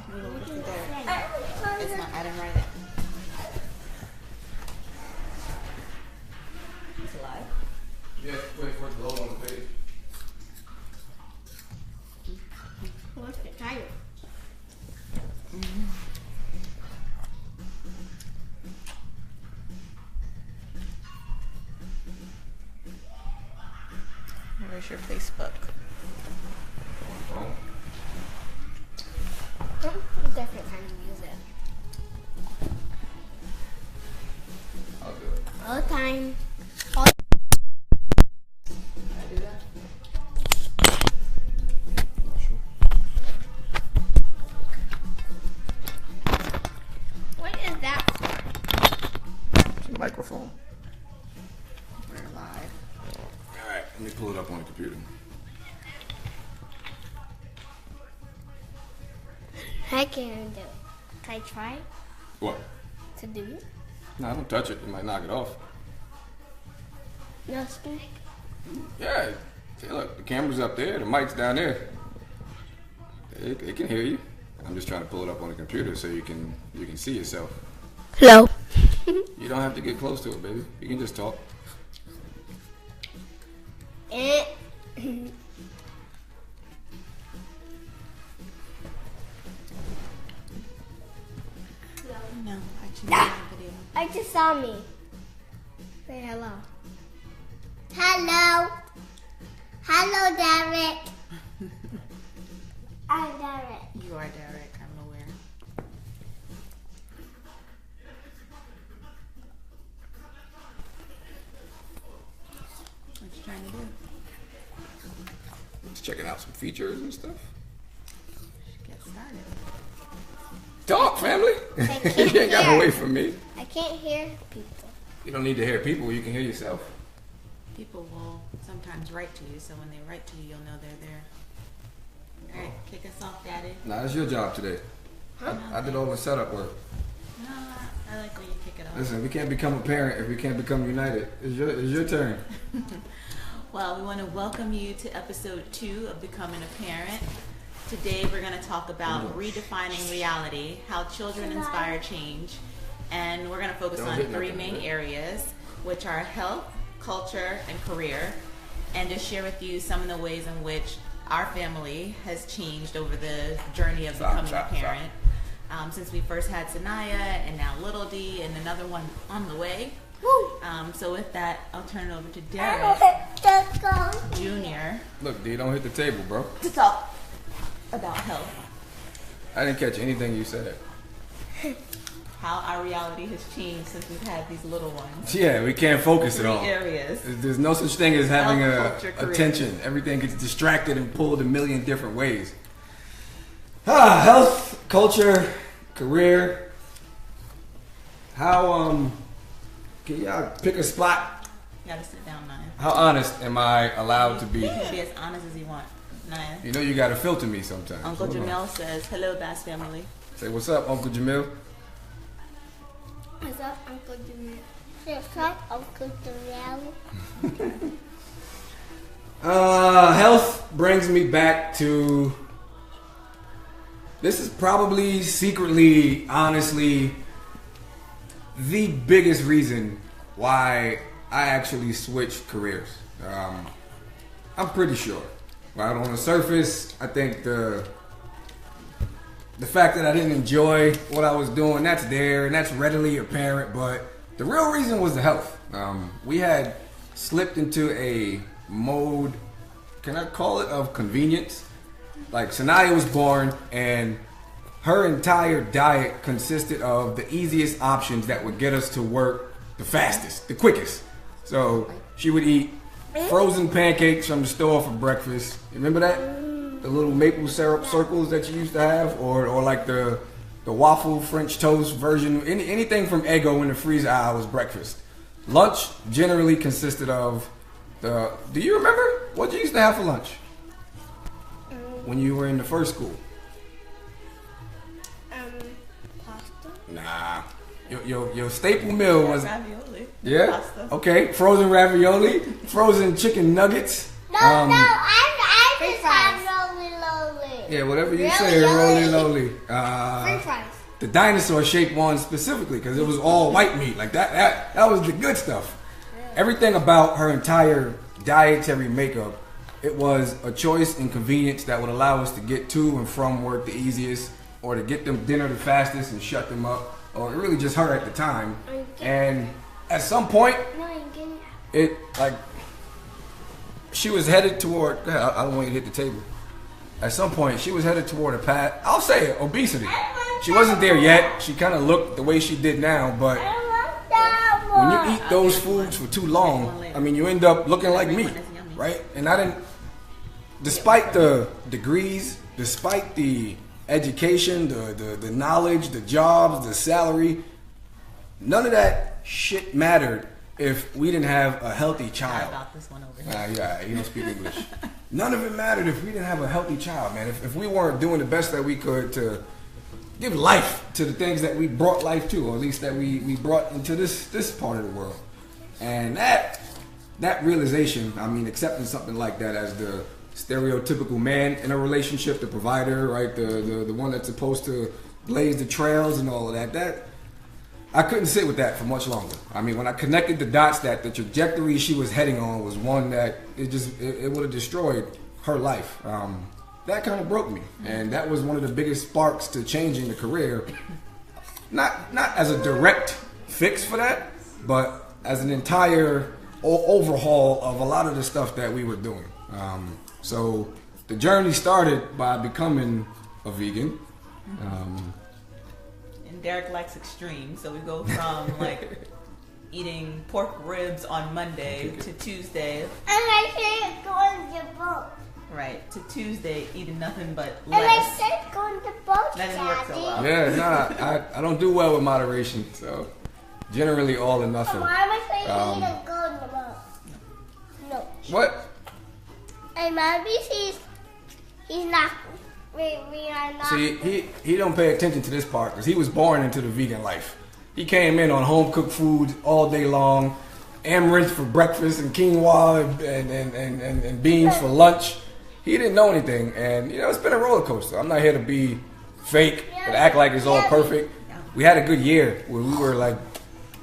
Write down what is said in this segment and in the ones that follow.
It's not. I didn't write it. It's live. Yeah, wait for it to load on the page. What's the title? Where's your Facebook? Oh. Different kind of music. I'll do it. All the time. Can I do that? Sure. What is that for? It's a microphone. We're live. Alright, let me pull it up on the computer. I can't do it. Can I try What? to do it? No, don't touch it. You might knock it off. No, speak. Yeah. See, look, the camera's up there. The mic's down there. It can hear you. I'm just trying to pull it up on the computer so you can see yourself. Hello. You don't have to get close to it, baby. You can just talk. No, actually, not a video. I just saw me. Say hello. Hello. Hello, Derek. I'm Derek. You are Derek. I'm aware. What you trying to do? Just checking out some features and stuff. Get started. Talk, family. can't You ain't gotta hear. wait for me. I can't hear people. You don't need to hear people. You can hear yourself. People will sometimes write to you, so when they write to you, you'll know they're there. All right, kick us off, Daddy. Nah, it's your job today. I did all the setup work. No, I like when you kick it off. Listen, we can't become a parent if we can't become united. It's your turn. Well, we want to welcome you to episode 2 of Becoming a Parent. Today we're going to talk about redefining reality, how children inspire change, and we're going to focus Don't on hit 3 nothing, main right? areas, which are health, culture, and career, and to share with you some of the ways in which our family has changed over the journey of becoming a parent. Since we first had Sanaya, and now Little D, and another one on the way. So with that, I'll turn it over to Derek Jr. Look, D, don't hit the table, bro. to talk about health, I didn't catch anything you said. how our reality has changed since we've had these little ones. Yeah, we can't focus at 3 all. areas. There's no such thing as having Health, culture, career. attention. Everything gets distracted and pulled a million different ways. Health, culture, career. How can y'all pick a spot? You gotta sit down, Naya. How honest am I allowed to be? You can be as honest as you want, Naya. You know you gotta filter me sometimes. Uncle Hold on. Jamel says, "Hello, Bass family." Say what's up, Uncle Jamil. What's up, Uncle Jamil? What's up, Uncle Jamil? Health brings me back to. This is probably secretly, honestly, the biggest reason why I actually switched careers. I'm pretty sure. Right on the surface, I think the fact that I didn't enjoy what I was doing, that's there, and that's readily apparent, but the real reason was the health. We had slipped into a mode, can I call it, of convenience? Like, Sanaya was born, and her entire diet consisted of the easiest options that would get us to work the fastest, the quickest. So she would eat frozen pancakes from the store for breakfast. You remember that? The little maple syrup circles that you used to have, or like the waffle French toast version. Anything from Eggo in the freezer aisle was breakfast. Lunch generally consisted of do you remember what you used to have for lunch when you were in the first school? Pasta. Nah. Your staple meal was ravioli. yeah. Pasta. Okay, frozen ravioli, frozen chicken nuggets. I just had Rolly Lolly. Yeah, whatever you Really, say, really? roly-loly. French fries. The dinosaur-shaped one specifically, because it was all white meat. Like that was the good stuff. Everything about her entire dietary makeup, it was a choice and convenience that would allow us to get to and from work the easiest, or to get them dinner the fastest and shut them up, or really just her at the time. And at some point, it like she was headed toward. I don't want you to hit the table. At some point, she was headed toward a path. I'll say it, obesity. She wasn't there yet. She kind of looked the way she did now, but when you eat those foods for too long, I mean, you end up looking like me, right? And I didn't. Despite the degrees, despite the education, the knowledge, the jobs, the salary, none of that shit mattered if we didn't have a healthy child. About this one over here. Yeah, you don't speak English. None of it mattered if we didn't have a healthy child, man. If we weren't doing the best that we could to give life to the things that we brought life to, or at least that we brought into this part of the world. And that realization, I mean, accepting something like that as the stereotypical man in a relationship, the provider, right, the one that's supposed to blaze the trails and all of that I couldn't sit with that for much longer. I mean, when I connected the dots that the trajectory she was heading on was one that it would have destroyed her life. That kind of broke me, and that was one of the biggest sparks to changing the career. Not as a direct fix for that, but as an entire overhaul of a lot of the stuff that we were doing. So the journey started by becoming a vegan. And Derek likes extreme, so we go from like eating pork ribs on Monday to Tuesday. And I said going to boat. Right, to Tuesday eating nothing but And I lettuce. said going to boat, That didn't work so well. Yeah, I don't do well with moderation, so generally all or nothing. Mama said eat go to the boat. No. What? And Mommy says he's not. We are not. See, he don't pay attention to this part because he was born into the vegan life. He came in on home cooked food all day long, amaranth for breakfast and quinoa and beans for lunch. He didn't know anything, and it's been a roller coaster. I'm not here to be fake and act like it's all perfect. We had a good year where we were like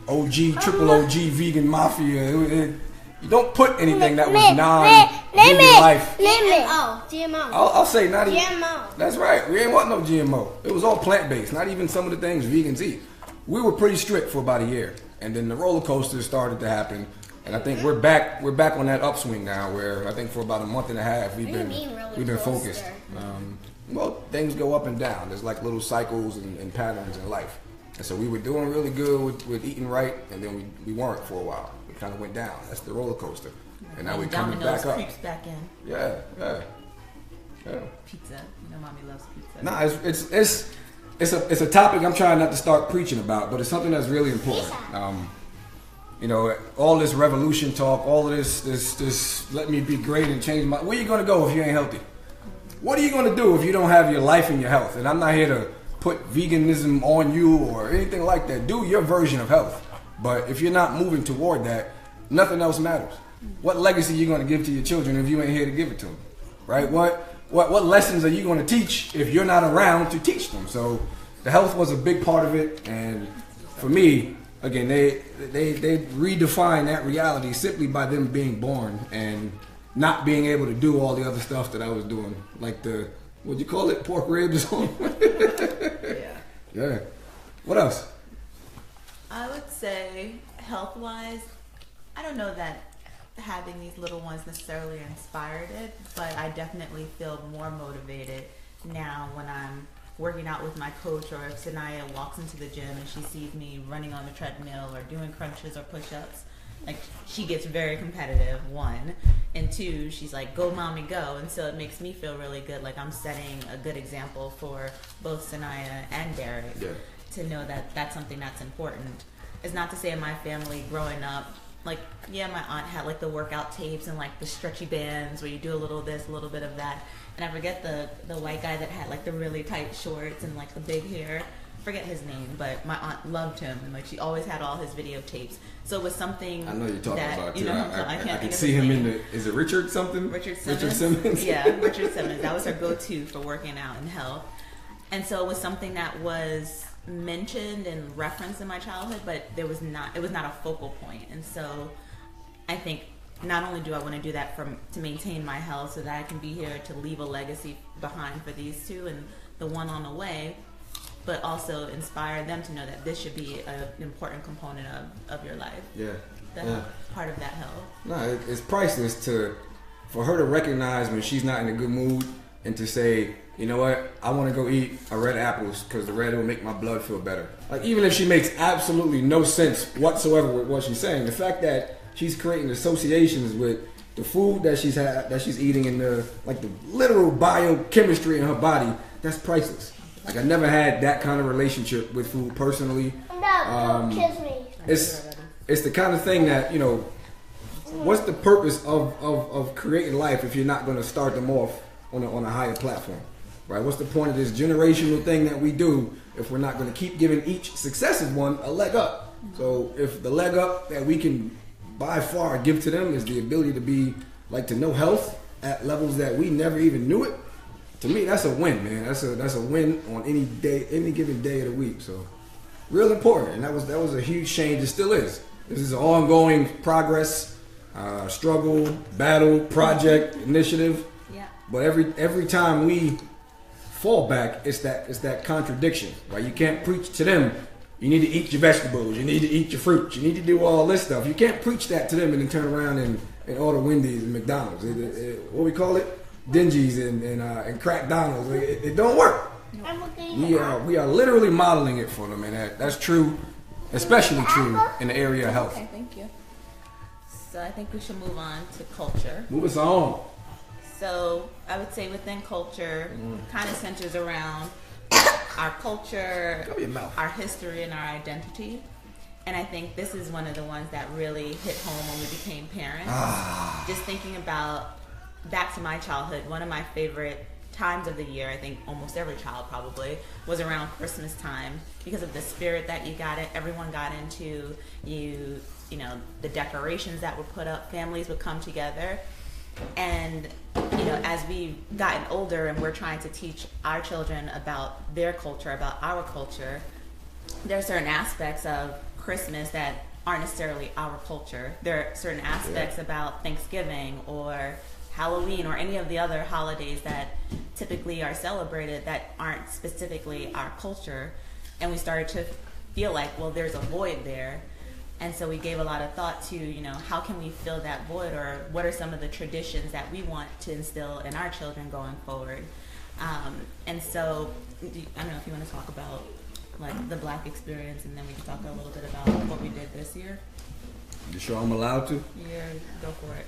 triple OG vegan mafia. You don't put anything that was non-vegan life. GMO. I'll say not even. GMO. That's right. We ain't want no GMO. It was all plant-based. Not even some of the things vegans eat. We were pretty strict for about a year, and then the roller coasters started to happen. And I think we're back on that upswing now, where I think for about a month and a half we've been focused. Well, things go up and down. There's like little cycles and patterns in life. And so we were doing really good with eating right, and then we weren't for a while. We kind of went down. That's the roller coaster. And now we're coming back up. Creeps back in. Yeah. Pizza. Mommy loves pizza. Nah, it's a topic I'm trying not to start preaching about, but it's something that's really important. All this revolution talk, all of this let me be great and change my. Where you gonna go if you ain't healthy? What are you gonna do if you don't have your life and your health? And I'm not here to put veganism on you or anything like that. Do your version of health, but if you're not moving toward that, nothing else matters. What legacy are you gonna give to your children if you ain't here to give it to them, right? What lessons are you gonna teach if you're not around to teach them? So the health was a big part of it, and for me. Again, they redefine that reality simply by them being born and not being able to do all the other stuff that I was doing, like what'd you call it, pork ribs? Yeah. What else? I would say health-wise, I don't know that having these little ones necessarily inspired it, but I definitely feel more motivated now when I'm working out with my coach, or if Sanaya walks into the gym and she sees me running on the treadmill or doing crunches or push-ups, like she gets very competitive, one, and two, she's like, go mommy go, and so it makes me feel really good, like I'm setting a good example for both Sanaya and Derek to know that that's something that's important. It's not to say in my family growing up, like, yeah, my aunt had like the workout tapes and like the stretchy bands where you do a little of this, a little bit of that. And I forget the white guy that had like the really tight shorts and like the big hair. forget his name, but my aunt loved him, and like she always had all his videotapes. So it was something I know you're talking about you too. know, I can't can see him in the. Is it Richard something? Richard Simmons. Richard Simmons. Yeah, Richard Simmons. That was her go-to for working out and health. And so it was something that was mentioned and referenced in my childhood, but it was not a focal point. And so I think not only do I want to do that to maintain my health so that I can be here to leave a legacy behind for these two and the one on the way, but also inspire them to know that this should be an important component of your life. Yeah. That's part of that health. No, it's priceless for her to recognize when she's not in a good mood and to say, you know what, I want to go eat a red apples because the red will make my blood feel better. Like, even if she makes absolutely no sense whatsoever with what she's saying, the fact that she's creating associations with the food that she's eating and the literal biochemistry in her body, that's priceless. Like, I never had that kind of relationship with food personally. No, don't kiss me. It's the kind of thing that, you know, what's the purpose of creating life if you're not going to start them off on a higher platform, right? What's the point of this generational thing that we do if we're not going to keep giving each successive one a leg up? So if the leg up that we can by far give to them is the ability to be to know health at levels that we never even knew it, to me that's a win, man. That's a win on any day, any given day of the week. So real important, and that was a huge change. It still is. This is an ongoing progress, struggle, battle, project, initiative. Yeah. But every time we fall back, it's that contradiction, right? You can't preach to them. You need to eat your vegetables. You need to eat your fruits. You need to do all this stuff. You can't preach that to them and then turn around and order Wendy's and McDonald's. What we call it? Dingies and crack Donalds. It don't work. We are literally modeling it for them, and that's true, especially true in the area of health. Okay, thank you. So I think we should move on to culture. Move us on. So I would say within culture, kind of centers around our culture, our history, and our identity. And I think this is one of the ones that really hit home when we became parents. Just thinking about back to my childhood, one of my favorite times of the year, I think almost every child probably, was around Christmas time because of the spirit that everyone got into, you know, the decorations that were put up, families would come together. And, you know, as we've gotten older and we're trying to teach our children about their culture, about our culture, there are certain aspects of Christmas that aren't necessarily our culture. There are certain aspects about Thanksgiving or Halloween or any of the other holidays that typically are celebrated that aren't specifically our culture. And we started to feel like, well, there's a void there. And so we gave a lot of thought to, you know, how can we fill that void, or what are some of the traditions that we want to instill in our children going forward? And so I don't know if you want to talk about like the Black experience, and then we can talk a little bit about what we did this year. You sure I'm allowed to? Yeah, go for it.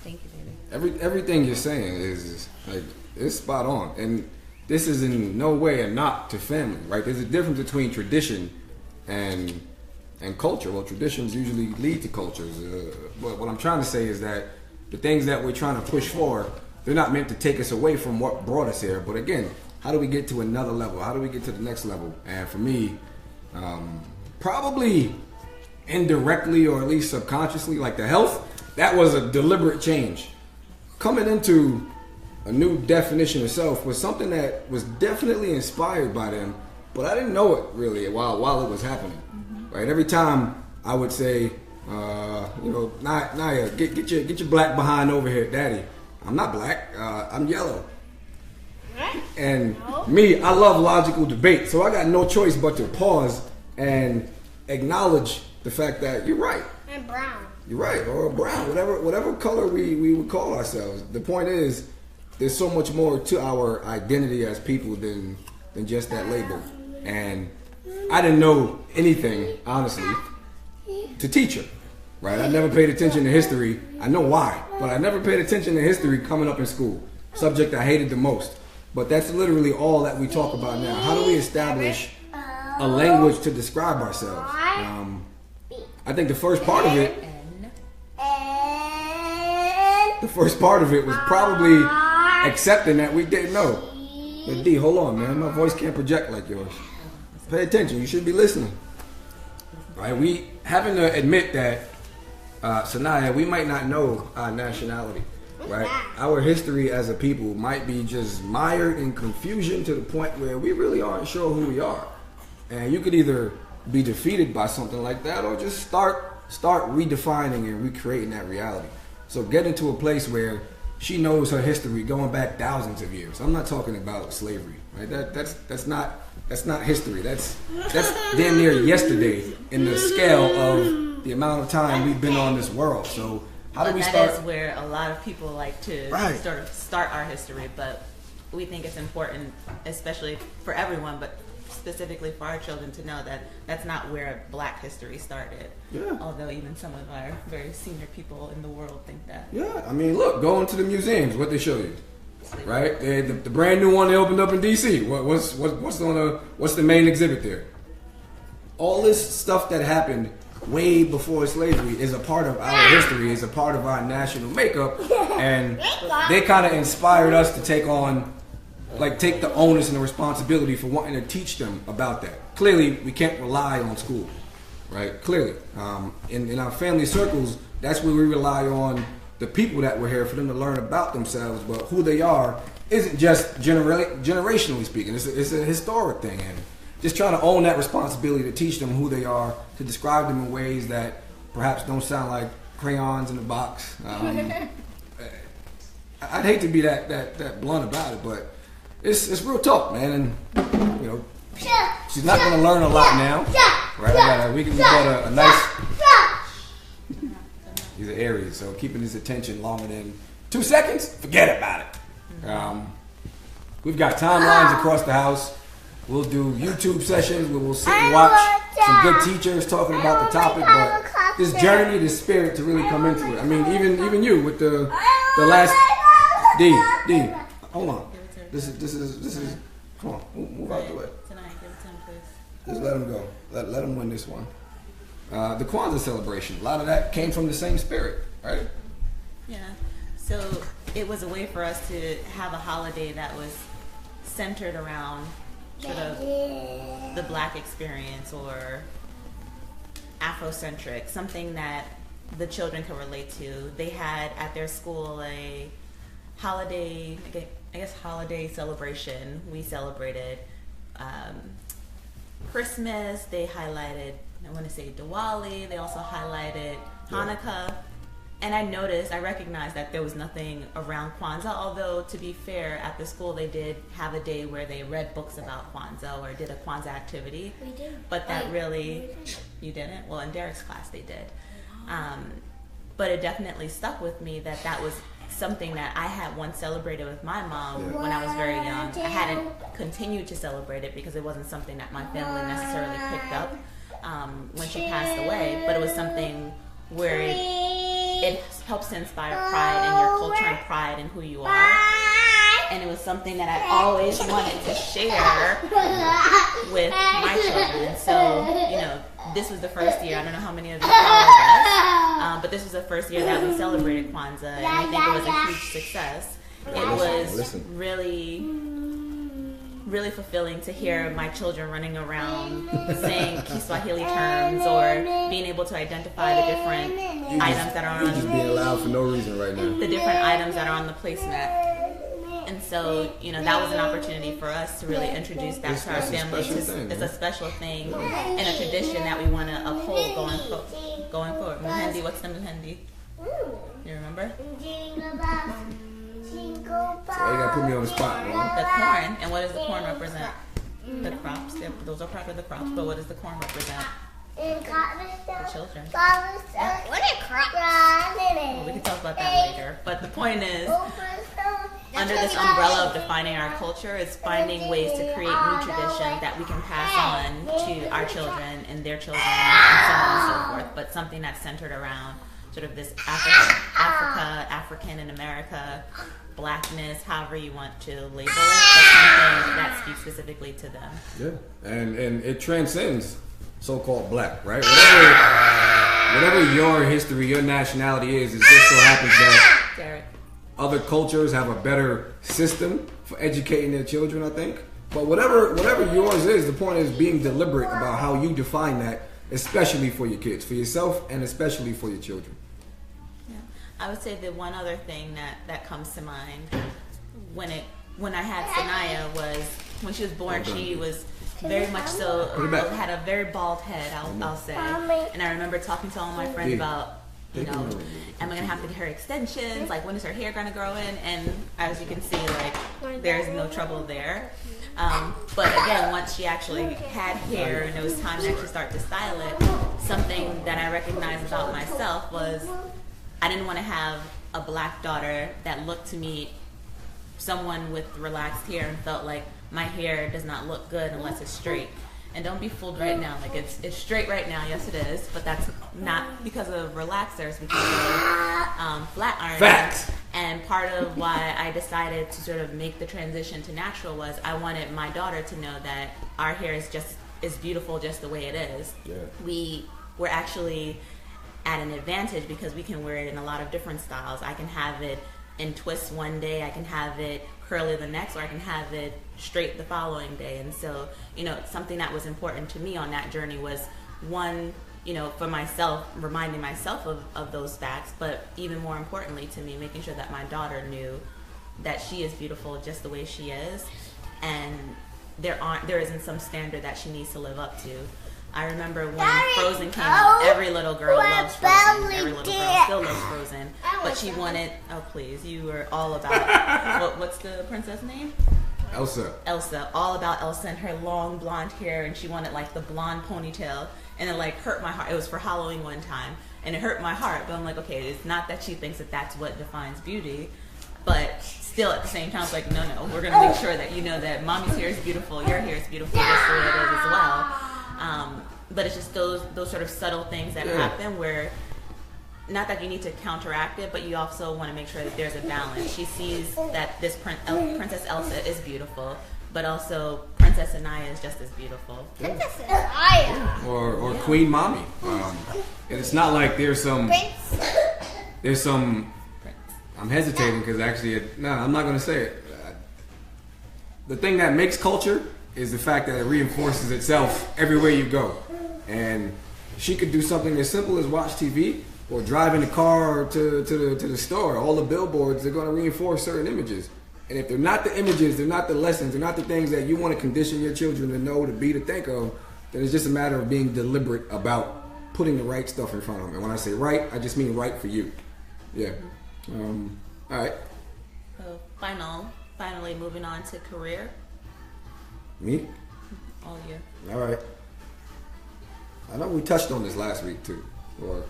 Thank you, baby. Everything you're saying is like, it's spot on, and this is in no way a knock to family, right? There's a difference between tradition and culture. Well, traditions usually lead to cultures. But what I'm trying to say is that the things that we're trying to push for, they're not meant to take us away from what brought us here. But again, how do we get to another level? How do we get to the next level? And for me, probably indirectly or at least subconsciously, like the health, that was a deliberate change. Coming into a new definition of self was something that was definitely inspired by them, but I didn't know it really while it was happening. Right? Every time I would say, you know, Naya, get your black behind over here, Daddy. I'm not black. I'm yellow. And me, I love logical debate, so I got no choice but to pause and acknowledge the fact that you're right. I'm brown. You're right, or brown, whatever color we would call ourselves. The point is, there's so much more to our identity as people than just that label. And I didn't know anything, honestly, to teach her, right? I never paid attention to history. I know why, but I never paid attention to history coming up in school. Subject I hated the most. But that's literally all that we talk about now. How do we establish a language to describe ourselves? I think the first part of it was probably accepting that we didn't know. Hey, D, hold on, man. My voice can't project like yours. Pay attention. You should be listening. Right? We having to admit that, Sanaya, we might not know our nationality. Right? Our history as a people might be just mired in confusion to the point where we really aren't sure who we are. And you could either be defeated by something like that or just start redefining and recreating that reality. So get into a place where she knows her history going back thousands of years. I'm not talking about slavery, right? That's not history. That's damn near yesterday in the scale of the amount of time we've been on this world. So how do we start? That is where a lot of people like to sort of start our history, but we think it's important, especially for everyone, but specifically for our children, to know that that's not where Black history started. Yeah. Although even some of our very senior people in the world think that. Yeah. I mean, look, go into the museums. What they show you, right? The brand new one they opened up in D.C. What's the main exhibit there? All this stuff that happened way before slavery is a part of our history, is a part of our national makeup, and they kind of inspired us to take the onus and the responsibility for wanting to teach them about that. Clearly, we can't rely on school, right? Clearly. In our family circles, that's where we rely on the people that were here for them to learn about themselves, but who they are isn't just generationally speaking. It's a historic thing, and just trying to own that responsibility to teach them who they are, to describe them in ways that perhaps don't sound like crayons in a box. I'd hate to be that blunt about it, but it's real talk, man, and you know, she's not going to learn a lot now, right? We got a nice. These are Aries, so keeping his attention longer than 2 seconds, forget about it. We've got timelines across the house. We'll do YouTube sessions where we'll sit and watch some good teachers talking about the topic, but this journey, this spirit to really come into it. I mean, even you with the last D, hold on. This is. Come on, move out the way. Tonight, give it to him, please. Just let him go. Let him win this one. The Kwanzaa celebration. A lot of that came from the same spirit, right? Yeah. So it was a way for us to have a holiday that was centered around sort of the Black experience or Afrocentric, something that the children could relate to. They had at their school a holiday, holiday celebration. We celebrated Christmas. They highlighted, I want to say Diwali. They also highlighted Hanukkah. And I recognized that there was nothing around Kwanzaa, although to be fair, at the school they did have a day where they read books about Kwanzaa or did a Kwanzaa activity. We did. But that really, you didn't? Well, in Derek's class they did. But it definitely stuck with me that was something that I had once celebrated with my mom when I was very young. I hadn't continued to celebrate it because it wasn't something that my family necessarily picked up when she passed away, but it was something where it helps to inspire pride in your culture and pride in who you are. And it was something that I always wanted to share with my children. So, this was the first year. I don't know how many of you followed us, but this was the first year that we celebrated Kwanzaa, and I think it was a huge success. It was really fulfilling to hear my children running around saying Kiswahili terms or being able to identify the different items that are on. You're just being loud for no reason right now. The different items that are on the placemat. And so, that was an opportunity for us to really introduce that to our family. It's a special thing and a tradition that we want to uphold going forward. Muhendi, what's the Muhendi? You remember? So you gotta put me on the spot, man. The corn. And what does the corn represent? The crops. Those are part of the crops. But what does the corn represent? The children. What are crops? Well, we can talk about that later. But the point is, under this umbrella of defining our culture, is finding ways to create new traditions that we can pass on to our children and their children and so on and so forth. But something that's centered around sort of this African in America, Blackness, however you want to label it, but something that speaks specifically to them. Yeah, and it transcends so-called Black, right? Whatever your history, your nationality is, it just so happens that Derek. other cultures have a better system for educating their children, I think. But whatever yours is, the point is being deliberate about how you define that, especially for your kids, for yourself, and especially for your children. Yeah. I would say the one other thing that comes to mind when I had Sanaya was when she was born. She was very much so had a very bald head. I'll say, and I remember talking to all my friends about, you know, am I gonna have to get her extensions? Like, when is her hair gonna grow in? And as you can see, like, there's no trouble there. But again, once she actually had hair and it was time to actually start to style it, something that I recognized about myself was I didn't want to have a black daughter that looked to me, someone with relaxed hair, and felt like my hair does not look good unless it's straight. And don't be fooled right now. Like, it's straight right now. Yes, it is. But that's not because of relaxers, because of flat iron. Facts. And part of why I decided to sort of make the transition to natural was I wanted my daughter to know that our hair is beautiful just the way it is. Yeah. We're actually at an advantage because we can wear it in a lot of different styles. I can have it in twists one day, I can have it curly the next, or I can have it straight the following day. And so, you know, something that was important to me on that journey was, one, you know, for myself, reminding myself of those facts, but even more importantly to me, making sure that my daughter knew that she is beautiful just the way she is, and there isn't some standard that she needs to live up to. I remember when Frozen came out, every little girl loves Frozen. Every little girl still loves Frozen. But she wanted, oh please, you were all about, what's the princess name? Elsa. All about Elsa and her long blonde hair, and she wanted like the blonde ponytail, and it like hurt my heart. It was for Halloween one time, and it hurt my heart, but I'm like, okay, it's not that she thinks that that's what defines beauty, but still at the same time, it's like, no, we're going to make sure that you know that mommy's hair is beautiful, your hair is beautiful, just the way it is as well. But it's just those sort of subtle things that happen where, not that you need to counteract it, but you also want to make sure that there's a balance. She sees that this Princess Elsa is beautiful, but also Princess Anaya is just as beautiful. Princess Anaya. Or Queen Mommy. And it's not like there's some. I'm hesitating because actually, no, I'm not going to say it. The thing that makes culture is the fact that it reinforces itself everywhere you go. And she could do something as simple as watch TV or drive in the car to the store. All the billboards, they're going to reinforce certain images. And if they're not the images, they're not the lessons, they're not the things that you want to condition your children to know, to be, to think of, then it's just a matter of being deliberate about putting the right stuff in front of them. And when I say right, I just mean right for you. Yeah. All right. So finally moving on to career. Me? All you. All right. I know we touched on this last week too, or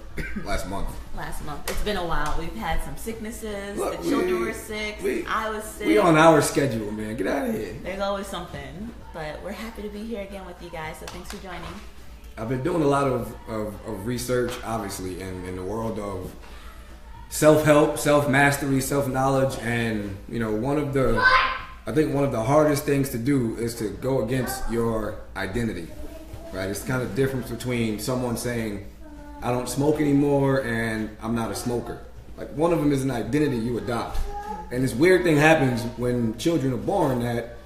last month. Last month. It's been a while. We've had some sicknesses. Look, the children were sick. I was sick. We on our schedule, man. Get out of here. There's always something. But we're happy to be here again with you guys, so thanks for joining. I've been doing a lot of research, obviously, in the world of self-help, self-mastery, self-knowledge, and, you know, I think one of the hardest things to do is to go against your identity, right? It's kind of the difference between someone saying, I don't smoke anymore and I'm not a smoker. Like, one of them is an identity you adopt. And this weird thing happens when children are born that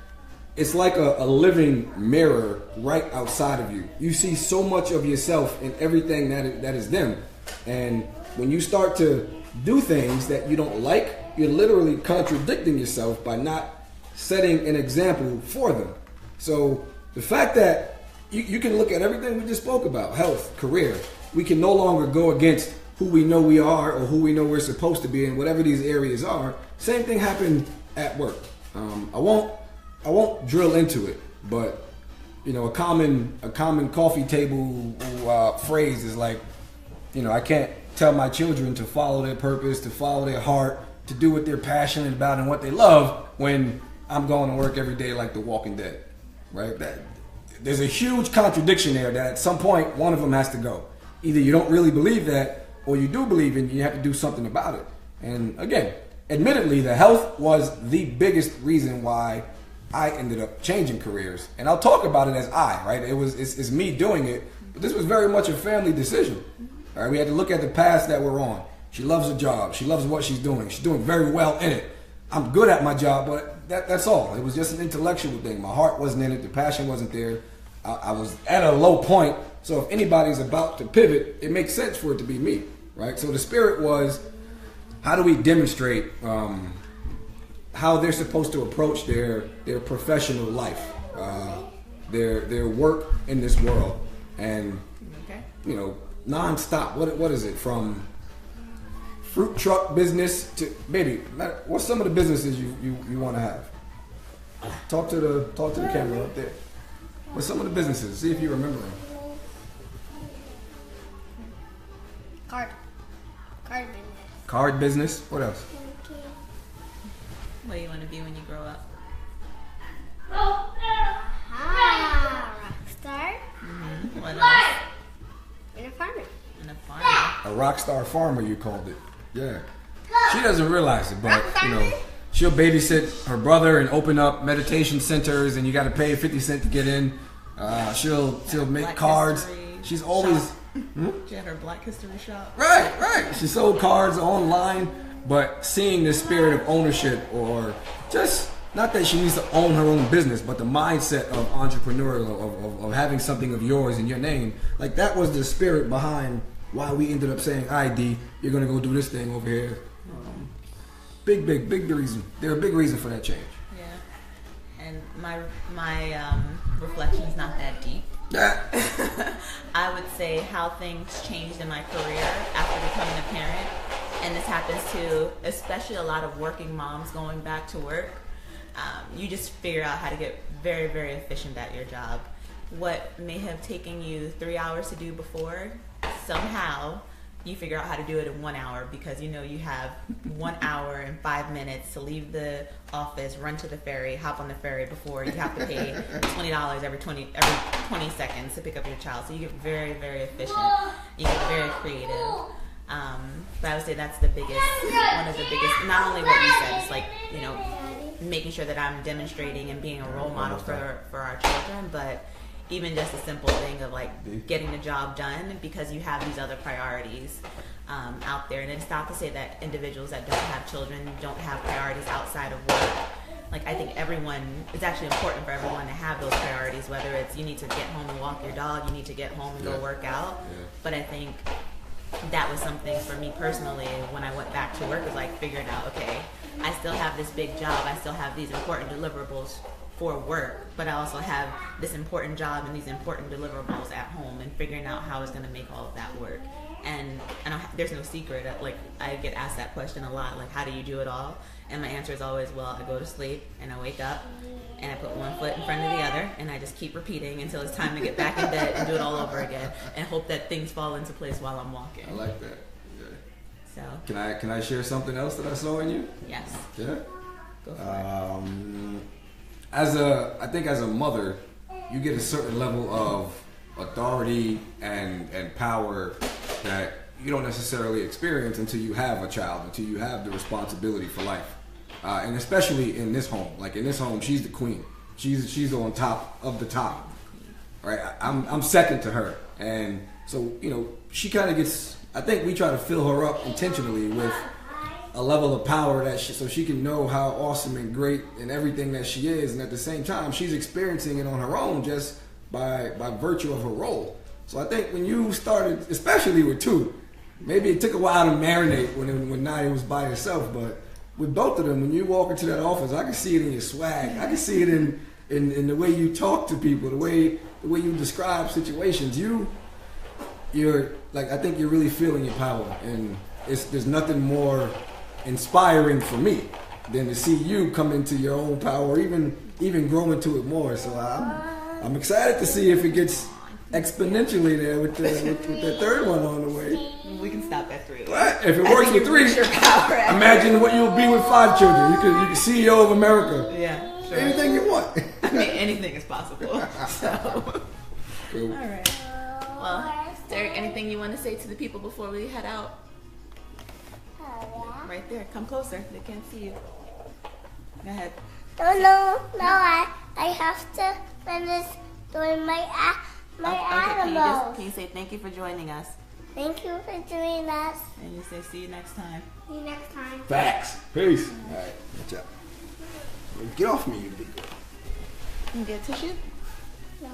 it's like a living mirror right outside of you. You see so much of yourself in everything that is them. And when you start to do things that you don't like, you're literally contradicting yourself by not setting an example for them. So the fact that you can look at everything we just spoke about, health, career, we can no longer go against who we know we are or who we know we're supposed to be in whatever these areas are. Same thing happened at work. I won't drill into it, but you know, a common coffee table phrase is like, you know, I can't tell my children to follow their purpose, to follow their heart, to do what they're passionate about and what they love when I'm going to work every day like The Walking Dead, right? There's a huge contradiction there that at some point one of them has to go. Either you don't really believe that, or you do believe it and you have to do something about it. And again, admittedly, the health was the biggest reason why I ended up changing careers. And I'll talk about it as right? It's me doing it, but this was very much a family decision. All right, we had to look at the path that we're on. She loves her job. She loves what she's doing. She's doing very well in it. I'm good at my job, but that's all. It was just an intellectual thing. My heart wasn't in it. The passion wasn't there. I was at a low point. So if anybody's about to pivot, it makes sense for it to be me, right? So the spirit was, how do we demonstrate how they're supposed to approach their professional life, their work in this world, and you know, nonstop. What is it, from fruit truck business to, baby? What's some of the businesses you want to have? Talk to the camera up there. What's some of the businesses? See if you remember them. Card business. Card business. What else? What do you want to be when you grow up? Rock star. What else? And a farmer. And a farmer. A rock star farmer, you called it. Yeah. She doesn't realize it, but you know, she'll babysit her brother and open up meditation centers, and you got to pay 50 cents to get in. She'll make Black cards. History She's always She had her Black History shop. right. She sold cards online, but seeing the spirit of ownership, or just not that she needs to own her own business, but the mindset of entrepreneurial, of having something of yours in your name, like that was the spirit behind why we ended up saying, "All right, D, you're gonna go do this thing over here." Big reason. They're a big reason for that change. Yeah, and my reflection is not that deep. I would say how things changed in my career after becoming a parent, and this happens to especially a lot of working moms going back to work. You just figure out how to get very, very efficient at your job. What may have taken you 3 hours to do before, somehow you figure out how to do it in 1 hour, because you know you have 1 hour and 5 minutes to leave the office, run to the ferry, hop on the ferry before you have to pay $20 every 20 seconds to pick up your child. So you get very, very efficient. You get very creative. But I would say that's the biggest, one of the biggest, not only what you said, it's like, you know, making sure that I'm demonstrating and being a role model for our children, but even just a simple thing of like getting the job done because you have these other priorities out there. And it's not to say that individuals that don't have children don't have priorities outside of work. Like, I think it's actually important for everyone to have those priorities, whether it's you need to get home and walk your dog, you need to get home and go work out. But I think that was something for me personally when I went back to work, was like figuring out, okay, I still have this big job, I still have these important deliverables for work, but I also have this important job and these important deliverables at home, and figuring out how I was going to make all of that work. And there's no secret. Like, I get asked that question a lot, like, how do you do it all? And my answer is always, well, I go to sleep and I wake up and I put one foot in front of the other, and I just keep repeating until it's time to get back in bed and do it all over again, and hope that things fall into place while I'm walking. I like that. Yeah. So Can I share something else that I saw in you? yes. Yeah. Go for it. I think as a mother, you get a certain level of authority and power that you don't necessarily experience until you have a child, until you have the responsibility for life. And especially in this home. Like, in this home, she's the queen. She's on top of the top. Right? I'm second to her. And so, you know, she kind of gets, I think we try to fill her up intentionally with a level of power so she can know how awesome and great and everything that she is, and at the same time she's experiencing it on her own just by virtue of her role. So I think when you started, especially with two, maybe it took a while to marinate when Nadia was by herself, but with both of them, when you walk into that office, I can see it in your swag. I can see it in the way you talk to people, the way you describe situations. You're like, I think you're really feeling your power, and there's nothing more inspiring for me than to see you come into your own power, even grow into it more. So I'm excited to see if it gets exponentially there with the third one on the way. We can stop at 3. What? If it works with 3, imagine what you'll be with 5 children. You can CEO of America. Yeah, sure. Anything you want. I mean, anything is possible. So, Cool. all right. Well, Derek, anything you want to say to the people before we head out? Right there. Come closer. They can't see you. Go ahead. No, I have to finish doing my Okay, animals. can you say thank you for joining us? Thank you for doing that. And you say, see you next time. See you next time. Facts. Peace. All right. Watch out. Get off me, you big girl. You get tissue? No.